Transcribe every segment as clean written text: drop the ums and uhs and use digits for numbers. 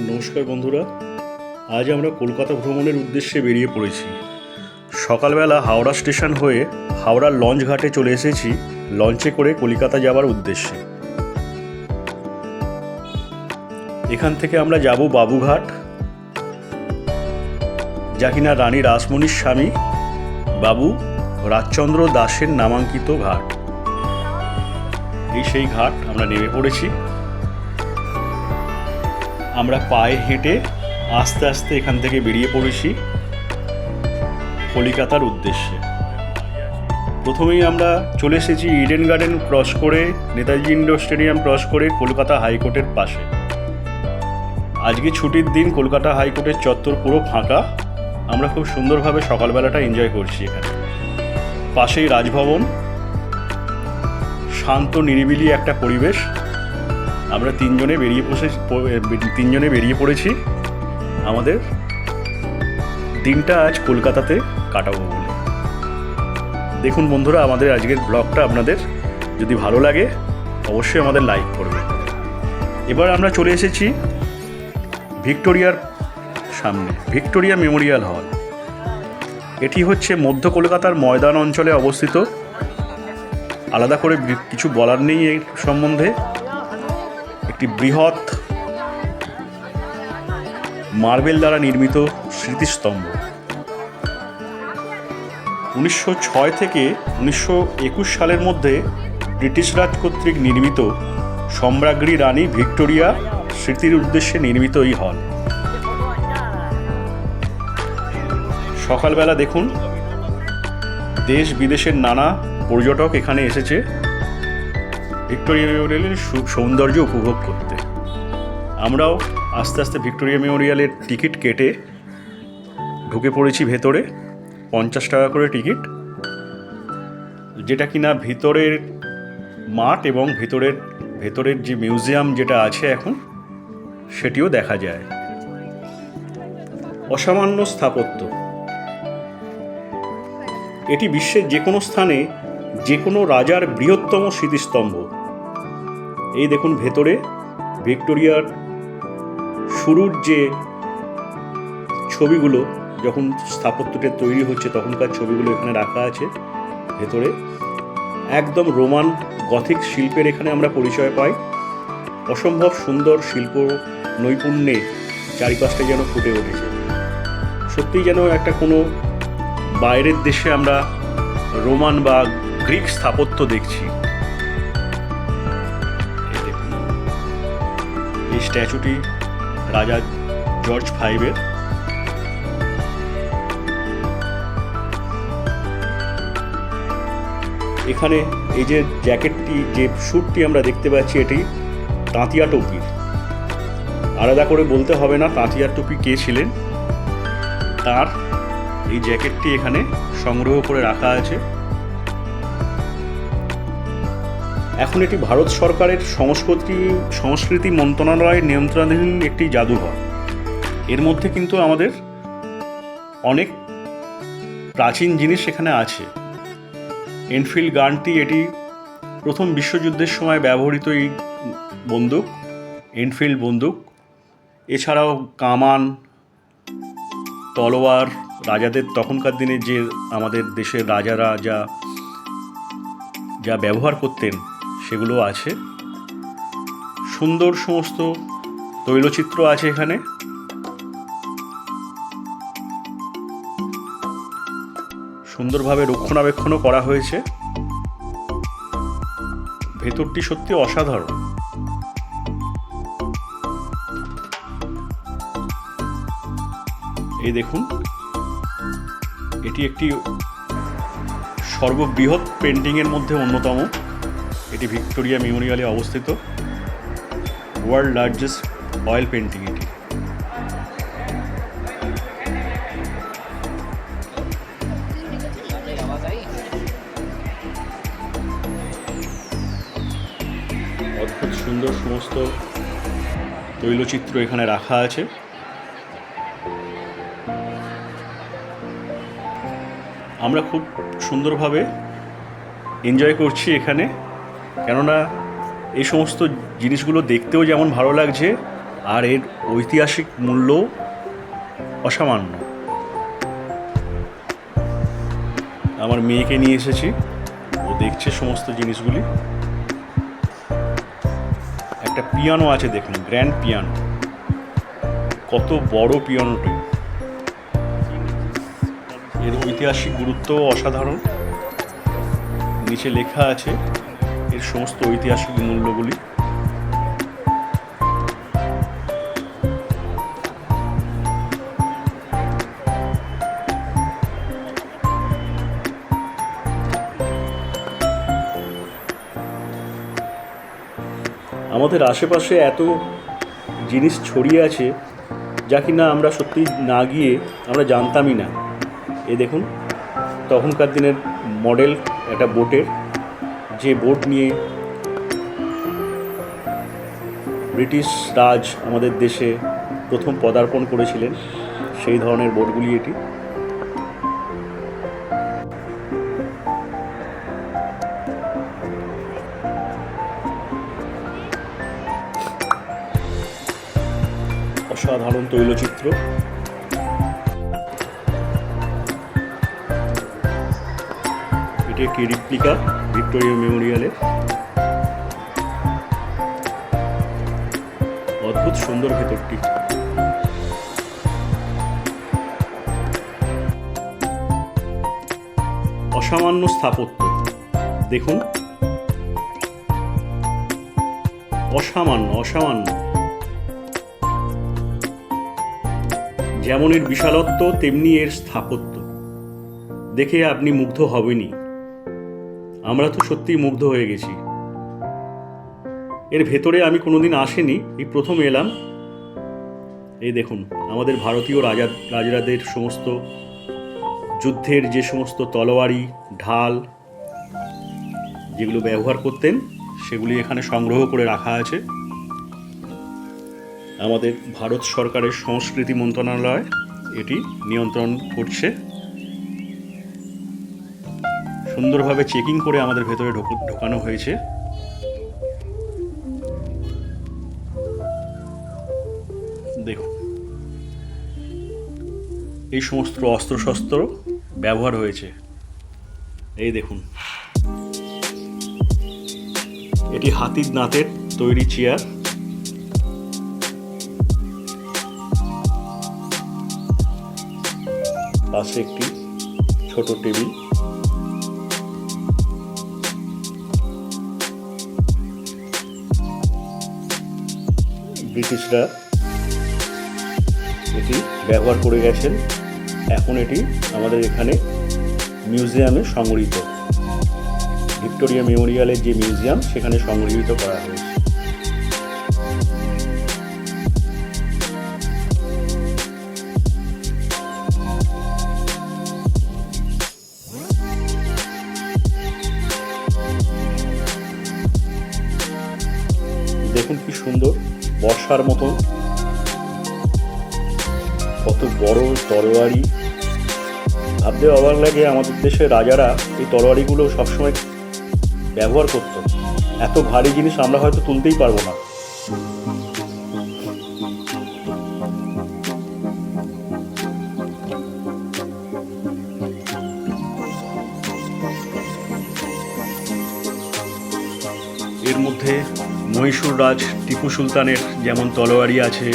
নমস্কার বন্ধুরা, আজ আমরা কলকাতা ভ্রমণের উদ্দেশ্যে বেরিয়ে পড়েছি। সকালবেলা হাওড়া স্টেশন হয়ে হাওড়ার লঞ্চ ঘাটে চলে এসেছি লঞ্চে করে কলকাতা যাওয়ার উদ্দেশ্যে। এখান থেকে আমরা যাব বাবুঘাট, যা কিনা রানী রাসমণির স্বামী বাবু রাজচন্দ্র দাসের নামাঙ্কিত ঘাট। এই সেই ঘাট আমরা নেমে পড়েছি। আমরা পায়ে হেঁটে আস্তে আস্তে এখান থেকে বেরিয়ে পড়েছি কলিকাতার উদ্দেশ্যে। প্রথমেই আমরা চলে এসেছি ইডেন গার্ডেন ক্রস করে, নেতাজি ইন্ডোর স্টেডিয়াম ক্রস করে কলকাতা হাইকোর্টের পাশে। আজকে ছুটির দিন, কলকাতা হাইকোর্টের চত্বর পুরো ফাঁকা। আমরা খুব সুন্দরভাবে সকালবেলাটা এনজয় করছি এখানে। পাশেই রাজভবন, শান্ত নিরিবিলি একটা পরিবেশ। আমরা তিনজনে বেরিয়ে পড়েছি আমাদের দিনটা আজ কলকাতাতে কাটাবো বলে। দেখুন বন্ধুরা, আমাদের আজকের ব্লগটা আপনাদের যদি ভালো লাগে অবশ্যই আমাদের লাইক করবে। এবার আমরা চলে এসেছি ভিক্টোরিয়ার সামনে, ভিক্টোরিয়া মেমোরিয়াল হল। এটি হচ্ছে মধ্য কলকাতার ময়দান অঞ্চলে অবস্থিত। আলাদা করে কিছু বলার নেই এর সম্বন্ধে। একটি বৃহৎ মার্বেল দ্বারা নির্মিত স্মৃতিস্তম্ভ। 1906 থেকে 1921 সালের মধ্যে ব্রিটিশ রাজ কর্তৃক নির্মিত সম্রাজ্ঞী রানী ভিক্টোরিয়া স্মৃতির উদ্দেশ্যে নির্মিত এই হল। সকালবেলা দেখুন দেশ বিদেশের নানা পর্যটক এখানে এসেছে ভিক্টোরিয়া মেমোরিয়ালের সৌন্দর্য উপভোগ করতে। আমরাও আস্তে আস্তে ভিক্টোরিয়া মেমোরিয়ালের টিকিট কেটে ঢুকে পড়েছি ভেতরে। 50 টাকা করে টিকিট, যেটা কিনা ভিতরের মাঠ এবং ভেতরের যে মিউজিয়াম যেটা আছে এখন সেটিও দেখা যায়। অসামান্য স্থাপত্য। এটি বিশ্বের যে কোনো স্থানে যে কোনো রাজার বৃহত্তম স্মৃতিস্তম্ভ। এই দেখুন ভেতরে ভিক্টোরিয়ার শুরুর যে ছবিগুলো, যখন স্থাপত্যটা তৈরি হচ্ছে তখনকার ছবিগুলো এখানে রাখা আছে ভেতরে। একদম রোমান গথিক শিল্পের এখানে আমরা পরিচয় পাই। অসম্ভব সুন্দর শিল্প নৈপুণ্যে চারিপাশটা যেন ফুটে উঠেছে। সত্যিই যেন একটা কোনো বাইরের দেশে আমরা রোমান বা গ্রিক স্থাপত্য দেখছি। এই স্ট্যাচুটি রাজা জর্জ ফাইভের। এখানে এই যে জ্যাকেটটি, যে স্যুটটি আমরা দেখতে পাচ্ছি, এটি তাঁতিয়া টুপির। আলাদা করে বলতে হবে না তাঁতিয়া টুপি কে ছিলেন। তার এই জ্যাকেটটি এখানে সংগ্রহ করে রাখা আছে। এখন এটি ভারত সরকারের সংস্কৃতি মন্ত্রণালয়ের নিয়ন্ত্রণাধীন একটি জাদুঘর। এর মধ্যে কিন্তু আমাদের অনেক প্রাচীন জিনিস এখানে আছে। এনফিল্ড গানটি, এটি প্রথম বিশ্বযুদ্ধের সময় ব্যবহৃত এই বন্দুক, এনফিল্ড বন্দুক। এছাড়াও কামান, তলোয়ার, রাজাদের তখনকার দিনে যে আমাদের দেশের রাজারা যা ব্যবহার করতেন সেগুলো আছে। সুন্দর সমস্ত তৈলচিত্র আছে এখানে। সুন্দরভাবে রক্ষণাবেক্ষণও করা হয়েছে। ভেতরটি সত্যি অসাধারণ। এই দেখুন, এটি একটি সর্ববৃহৎ পেন্টিংয়ের মধ্যে অন্যতম। এটি ভিক্টোরিয়া মেমোরিয়ালে অবস্থিত ওয়ার্ল্ড লার্জেস্ট অয়েল পেন্টিং। এটি অদ্ভুত সুন্দর সমস্ত তৈলচিত্র এখানে রাখা আছে। আমরা খুব সুন্দরভাবে এনজয় করছি এখানে, কেননা এই সমস্ত জিনিসগুলো দেখতেও যেমন ভালো লাগছে, আর এর ঐতিহাসিক মূল্য অসামান্য। আমার মেয়েকে নিয়ে এসেছি, ও দেখছে সমস্ত জিনিসগুলি। একটা পিয়ানো আছে, দেখুন, গ্র্যান্ড পিয়ানো, কত বড় পিয়ানোটি। এর ঐতিহাসিক গুরুত্ব অসাধারণ। নিচে লেখা আছে এর সমস্ত ঐতিহাসিক মূল্যগুলি। আমাদের আশেপাশে এত জিনিস ছড়িয়ে আছে যা কিনা আমরা সত্যি না গিয়ে আমরা জানতামই না। এ দেখুন, তখনকার দিনের মডেল একটা বোটের, যে বোট নিয়ে ব্রিটিশ রাজ আমাদের দেশে প্রথম পদার্পণ করেছিলেন, সেই ধরনের বোটগুলি এটি। অসাধারণ তৈলচিত্র। এটি একটি রিপ্লিকা ভিক্টোরিয়া মেমোরিয়ালের। অদ্ভুত সুন্দর ভেতরটি। অসামান্য স্থাপত্য, দেখুন, অসামান্য। যেমন এর বিশালত্ব তেমনি এর স্থাপত্য দেখে আপনি মুগ্ধ হবেনই। আমরা তো সত্যিই মুগ্ধ হয়ে গেছি। এর ভেতরে আমি কোনোদিন আসিনি, এই প্রথম এলাম। এই দেখুন, আমাদের ভারতীয় রাজাদের সমস্ত যুদ্ধের যে সমস্ত তলোয়ারি, ঢাল যেগুলো ব্যবহার করতেন, সেগুলি এখানে সংগ্রহ করে রাখা আছে। আমাদের ভারত সরকারের সংস্কৃতি মন্ত্রণালয় এটি নিয়ন্ত্রণ করছে। সুন্দরভাবে চেকিং করে আমাদের ভেতরে ঢোকানো হয়েছে। দেখুন, এই সমস্ত অস্ত্রশস্ত্র ব্যবহার হয়েছে। এই দেখুন, এটি হাতির দাঁতের তৈরি চেয়ার। পাশে একটি ছোট টেবিল। ব্রিটিশরা এটি ব্যবহার করে গেছেন। এখন এটি আমাদের এখানে মিউজিয়ামে সংগৃহীত, ভিক্টোরিয়া মেমোরিয়ালের যে মিউজিয়াম, সেখানে সংগৃহীত করা হয়েছে। দেখুন কি সুন্দর, বর্ষার মতন কত বড় তরোয়ারি। ভাবতে অবাক লাগে, আমাদের দেশের রাজারা এই তরোয়ারিগুলো সবসময় ব্যবহার করত। এত ভারী জিনিস আমরা হয়তো তুলতেই পারবো না। এর মধ্যে মহীশূর রাজ টিপু সুলতানের যেমন তলোয়ারি আছে,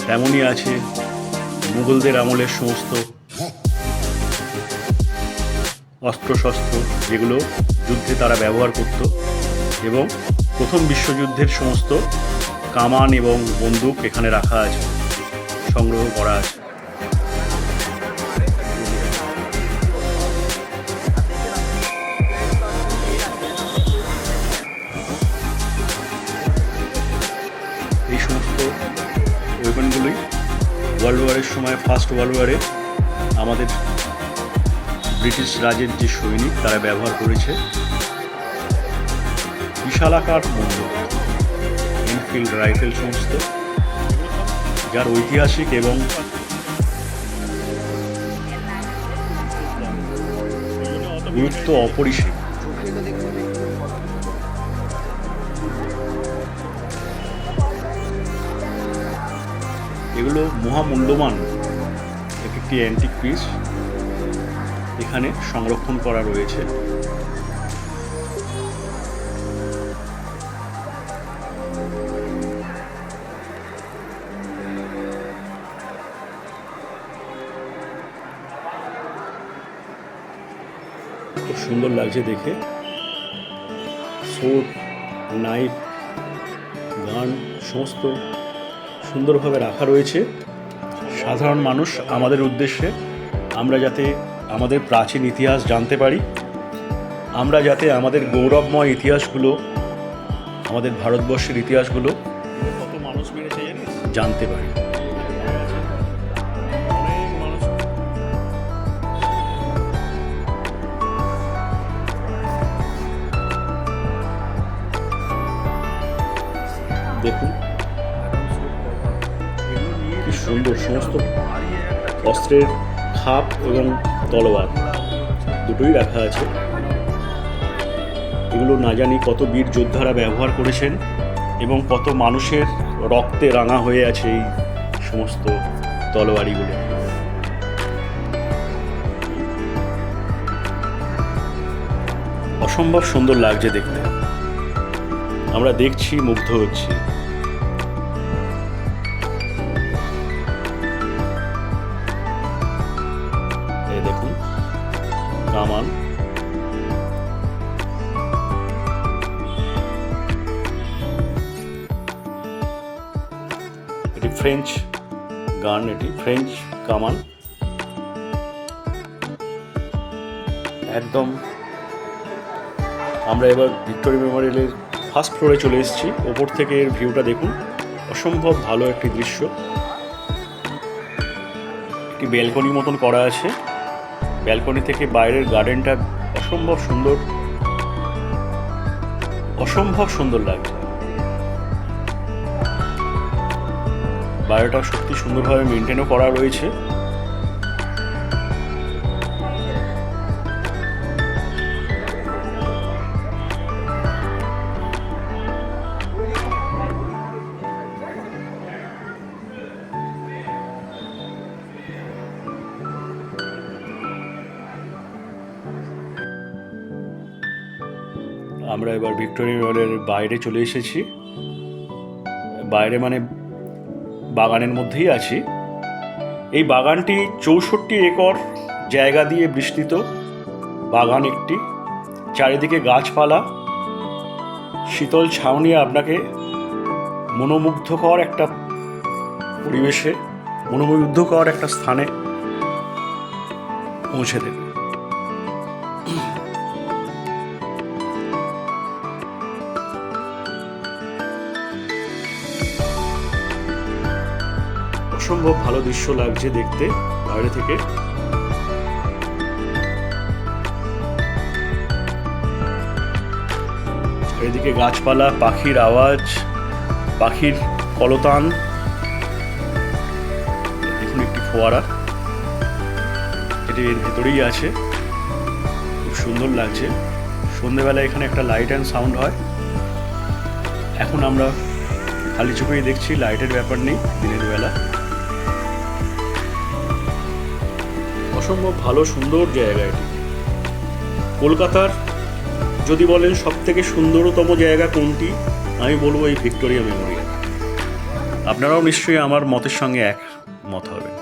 তেমনই আছে মুঘলদের আমলের সমস্ত অস্ত্রশস্ত্র, যেগুলো যুদ্ধে তারা ব্যবহার করত, এবং প্রথম বিশ্বযুদ্ধের সমস্ত কামান এবং বন্দুক এখানে রাখা আছে, সংগ্রহ করা আছে। এই সমস্ত ওয়েপনগুলোই ওয়ার্ল্ড ওয়ারের সময়, ফার্স্ট ওয়ার্ল্ড ওয়ারে আমাদের ব্রিটিশ রাজের যে সৈনিক তারা ব্যবহার করেছে। বিশালাকার বন্দুক, এনফিল্ড রাইফেল সমস্ত, যার ঐতিহাসিক এবং গুরুত্ব অপরিসীম। এগুলো মহামূল্যবান একটি অ্যান্টিক পিস এখানে সংরক্ষণ করা রয়েছে। খুব সুন্দর লাগছে দেখে। সোর্ড, নাইফ, গান সমস্ত সুন্দরভাবে রাখা রয়েছে সাধারণ মানুষ আমাদের উদ্দেশ্যে। আমরা যাতে আমাদের প্রাচীন ইতিহাস জানতে পারি, আমরা যাতে আমাদের গৌরবময় ইতিহাসগুলো, আমাদের ভারতবর্ষের ইতিহাসগুলো কত মানুষ মেরেছে জানিস জানতে পারি। দেখুন কি সুন্দর, সমস্ত অস্ত্রের খাপ এবং তলোয়ার দুটোই রাখা আছে। এগুলো না জানি কত বীর যোদ্ধারা ব্যবহার করেছেন এবং কত মানুষের রক্তে রাঙা হয়ে আছে এই সমস্ত তলোয়ারিগুলো। অসম্ভব সুন্দর লাগছে দেখতে। আমরা দেখছি, মুগ্ধ হচ্ছি। এই দেখুন কামান, এটি ফ্রেঞ্চ গান, এটি ফ্রেঞ্চ কামান। একদম আমরা এবার ভিক্টোরিয়া মেমোরিয়ালের ফার্স্ট ফ্লোরে চলে এসেছি। ওপর থেকে এর ভিউটা দেখুন, অসম্ভব ভালো একটি দৃশ্য। একটি ব্যালকনি মতন করা আছে, ব্যালকনি থেকে বাইরের গার্ডেনটা অসম্ভব সুন্দর, অসম্ভব সুন্দর লাগছে। বাইরেটা সত্যি সুন্দরভাবে মেনটেনও করা রয়েছে। আমরা এবার ভিক্টোরিয়া মেমোরিয়ালের বাইরে চলে এসেছি। বাইরে মানে বাগানের মধ্যেই আছি। এই বাগানটি 64 একর জায়গা দিয়ে বিস্তৃত বাগান একটি। চারিদিকে গাছপালা, শীতল ছাউনি আপনাকে মনোমুগ্ধকর একটা পরিবেশে, মনোমুগ্ধকর একটা স্থানে পৌঁছে দেবে। অসম্ভব ভালো দৃশ্য লাগছে দেখতে বাইরে থেকে। চারিদিকে গাছপালা, পাখির আওয়াজ, পাখির কলতান। দেখুন একটি ফোয়ারা, এটি এর ভেতরেই আছে। খুব সুন্দর লাগছে। সন্ধ্যেবেলা এখানে একটা লাইট অ্যান্ড সাউন্ড হয়। এখন আমরা খালি চোখেই দেখছি, লাইটের ব্যাপার নেই দিনের বেলা। অসম্ভব ভালো সুন্দর জায়গা এটি। কলকাতার যদি বলেন সব থেকে সুন্দরতম জায়গা কোনটি, আমি বলবো এই ভিক্টোরিয়া মেমোরিয়াল। আপনারাও নিশ্চয়ই আমার মতের সঙ্গে একমত হবেন।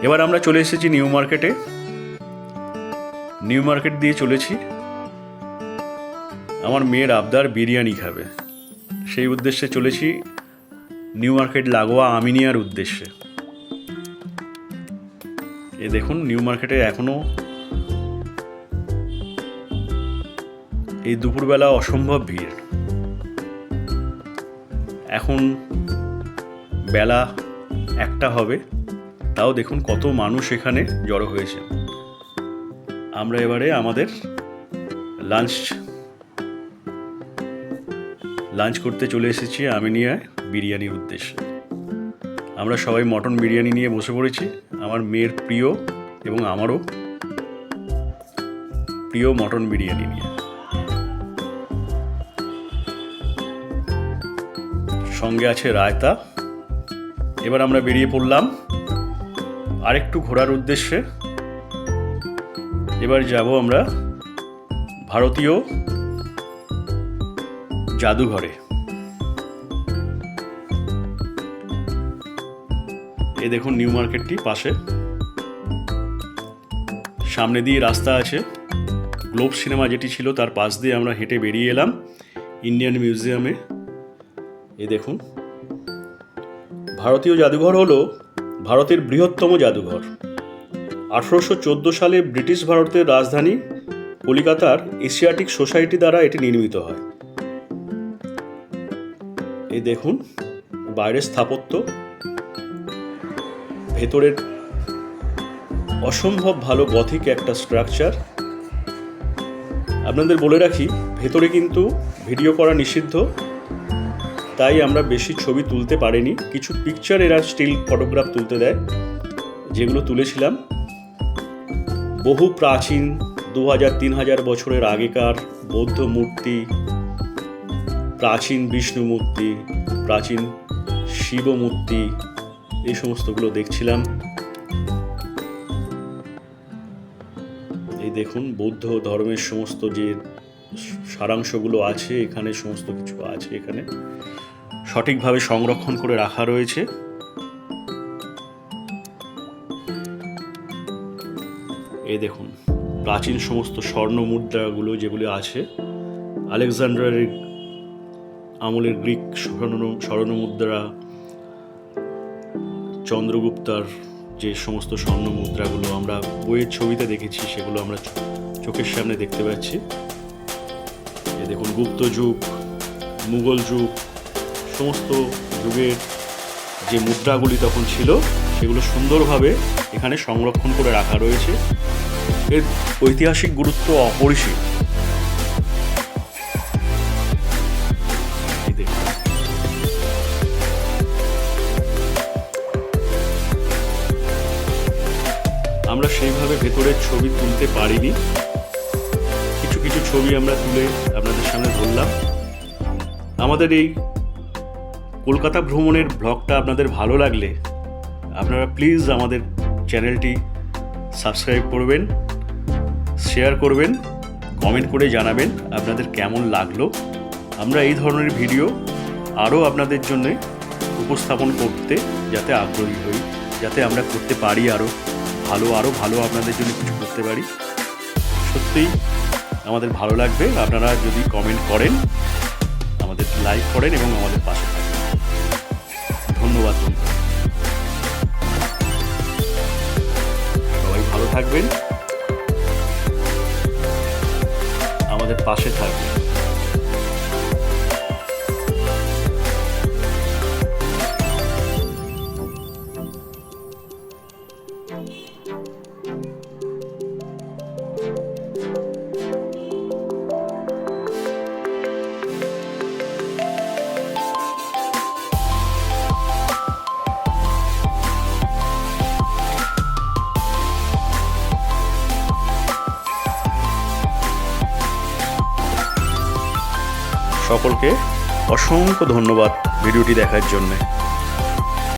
এবার আমরা চলে এসেছি নিউ মার্কেটে। নিউ মার্কেট দিয়ে চলেছি। আমার মেয়ের আবদার বিরিয়ানি খাবে, সেই উদ্দেশ্যে চলেছি নিউ মার্কেট লাগোয়া আমিনিয়ার উদ্দেশ্যে। এ দেখুন নিউ মার্কেটে এখনো এই দুপুরবেলা অসম্ভব ভিড়। এখন বেলা 1টা হবে, তাও দেখুন কত মানুষ এখানে জড়ো হয়েছে। আমরা এবারে আমাদের লাঞ্চ করতে চলে এসেছি আমিনিয়ায় বিরিয়ানির উদ্দেশ্যে। আমরা সবাই মটন বিরিয়ানি নিয়ে বসে পড়েছি। আমার মেয়ের প্রিয় এবং আমারও প্রিয় মটন বিরিয়ানি নিয়ে। সঙ্গে আছে রায়তা এবার আমরা বেরিয়ে পড়লাম আরেকটু ঘোরার উদ্দেশ্যে। এবার যাব আমরা ভারতীয় জাদুঘরে। এই দেখুন নিউ মার্কেটটি পাশে, সামনে দিয়ে রাস্তা আছে। গ্লোব সিনেমা যেটি ছিল তার পাশ দিয়ে আমরা হেঁটে বেরিয়ে এলাম ইন্ডিয়ান মিউজিয়ামে। এই দেখুন, ভারতীয় জাদুঘর হলো ভারতের বৃহত্তম জাদুঘর। 1814 সালে ব্রিটিশ ভারতের রাজধানী কলিকাতার এশিয়াটিক সোসাইটি দ্বারা এটি নির্মিত হয়। এই দেখুন বাইরের স্থাপত্য, ভেতরের অসম্ভব ভালো গথিক একটা স্ট্রাকচার। আপনাদের বলে রাখি, ভেতরে কিন্তু ভিডিও করা নিষিদ্ধ, তাই আমরা বেশি ছবি তুলতে পারিনি। কিছু পিকচার এরা স্টিল ফটোগ্রাফ তুলতে দেয়, যেগুলো তুলেছিলাম। বহু প্রাচীন 2000-3000 বছরের আগেকার বৌদ্ধ মূর্তি, প্রাচীন বিষ্ণু মূর্তি, প্রাচীন শিব মূর্তি, এই সমস্তগুলো দেখছিলাম। এই দেখুন বৌদ্ধ ধর্মের সমস্ত যে সারাংশগুলো আছে এখানে, সমস্ত কিছু আছে এখানে, সঠিকভাবে সংরক্ষণ করে রাখা রয়েছে। এই দেখুন প্রাচীন সমস্ত স্বর্ণ মুদ্রাগুলো যেগুলো আছে, আলেকজান্ডারের আমলের গ্রিক স্বর্ণ মুদ্রা, চন্দ্রগুপ্তার যে সমস্ত স্বর্ণ মুদ্রাগুলো আমরা বইয়ের ছবিতে দেখেছি, সেগুলো আমরা চোখের সামনে দেখতে পাচ্ছি। এই দেখুন গুপ্ত যুগ, মুঘল যুগ, সমস্ত যুগের যে মুদ্রাগুলি তখন ছিল সেগুলো সুন্দরভাবে এখানে সংরক্ষণ করে রাখা রয়েছে। এর ঐতিহাসিক গুরুত্ব অপরিসীম। আমরা সেইভাবে ভেতরের ছবি তুলতে পারিনি, কিছু কিছু ছবি আমরা তুলে আপনাদের সামনে ধরলাম। আমাদের এই কলকাতা ভ্রমণের ব্লগটা আপনাদের ভালো লাগলে আপনারা প্লিজ আমাদের চ্যানেলটি সাবস্ক্রাইব করবেন, শেয়ার করবেন, কমেন্ট করে জানাবেন আপনাদের কেমন লাগলো। আমরা এই ধরনের ভিডিও আরও আপনাদের জন্য উপস্থাপন করতে যাতে আগ্রহী হই, যাতে আমরা করতে পারি আরও ভালো আপনাদের জন্য কিছু করতে পারি। সত্যিই আমাদের ভালো লাগবে আপনারা যদি কমেন্ট করেন, আমাদের লাইক করেন এবং আমাদের পাশে থাকেন। ধন্যবাদ বন্ধু, সবাই ভালো থাকবেন, আমাদের পাশে থাকবেন। সকলকে অসংখ্য ধন্যবাদ ভিডিওটি দেখার জন্যে।